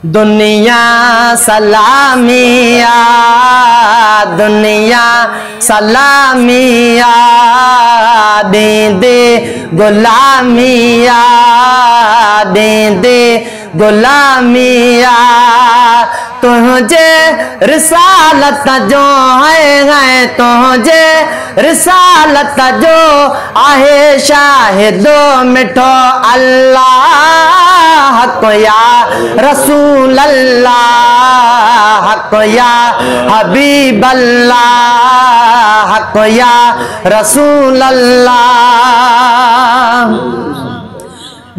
दुनिया सलामिया दुनिया सलामिया दे दे गुलामिया दे दे गुलामिया तुझे रिसालत जो है तुझे रिसालत जो आहे शाहिदो मिठो अल्लाह हक या रसूल अल्लाह हक या हबीब अल्लाह हक या रसूल अल्लाह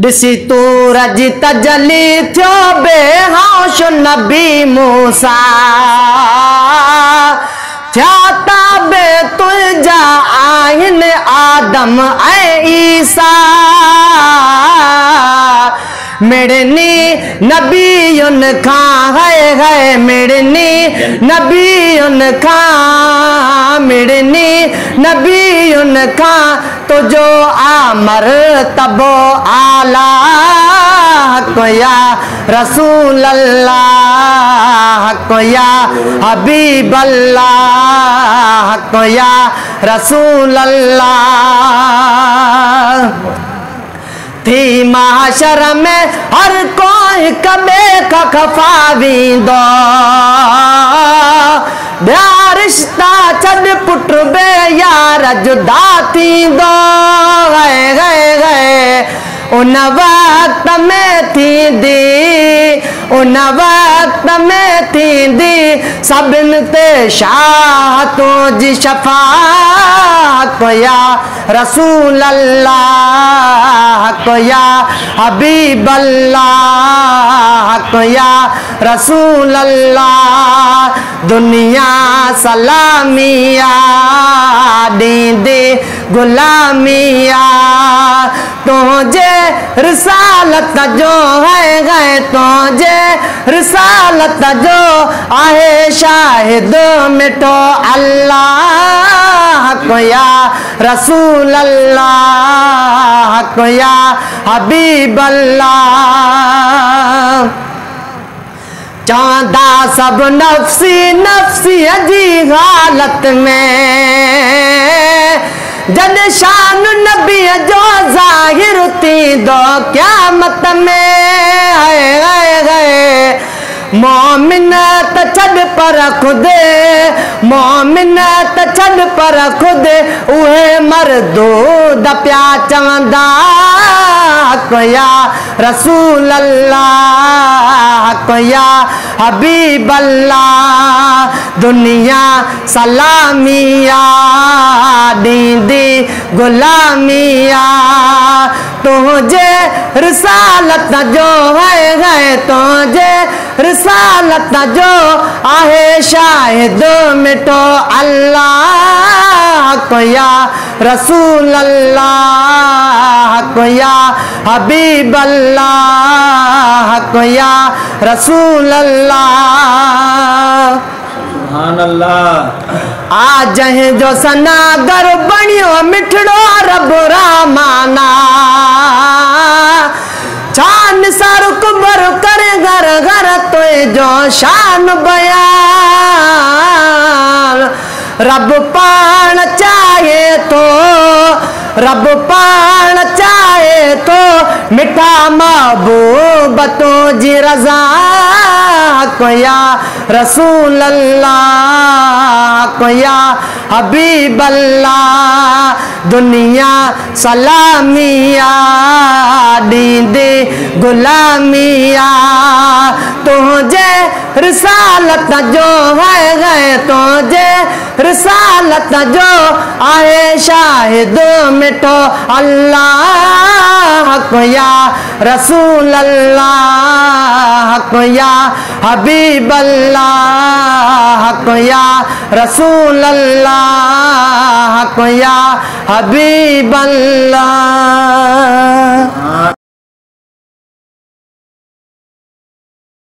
दिसी सूरज तजली थियो बेहोश नबी मूसा थिया ताबे तुझा आहिन आदम ऐं ईसा मिड़नी नबीयुन खां है मिड़नी नबीयुन खां मिड़नी नबीयुन खां तुझो आमर तबो आला हक या रसूल अल्लाह हक या हबीब अल्लाह हक या रसूल अल्लाह थी माशर में हर कोई कबे का खफावींदो ॿिया रिश्ता छॾ पुट बे यार जुदा थींदो उन वक्त में थींदी उन वक्त में थींदी सभिनि ते शाह तुंहिंजी शफ़ाअत या रसूल अल्लाह हक या हबीब अल्लाह हक या रसूल अल्लाह दुनिया सलामिया दीदी गुलामिया तुझे रिसालत जो है तुझे रिसालत जो आहे शाहिद मिठो अल्लाह हक या रसूल अल्लाह हक या हबीब अल्लाह चौंदा सब नफ्सी नफ्सी जी हालत में जद शान नबी जो ज़ाहिर थींदो क़यामत में मोमिन त छॾ पर खुदे मोमिन त छॾ पर खुदे उहे मरदूद पिया चवंदा हक या रसूल अल्लाह हक या हबीब अल्लाह दुनिया सलामिया दीदी गुलामिया तुझे रिसालत जो है तुझे रिसालत जो आहे शाहिद मिठो अल्लाह हक या रसूल अल्लाह हक या हबीब अल्लाह हक या रसूल अल्लाह सुभान अल्लाह आज जो सनागर बणियो मिठड़ो रब रामाना शान सर कुबर कर घर घर तो जो शान बयान रब पान चाहे तो रब पान चाहे तो मिठा महबूब तुझी रज़ा हक या रसूल अल्लाह हक या हबीब अल्लाह दुनिया सलामिया दीदी गुलामिया तुझे रिसालत जो है तुझे रिसालत जो आहे शाहिद मिठो अल्लाह हक या रसूल अल्लाह हक या हबीब अल्लाह हक या रसूल अल्लाह हक या हबीब अल्लाह।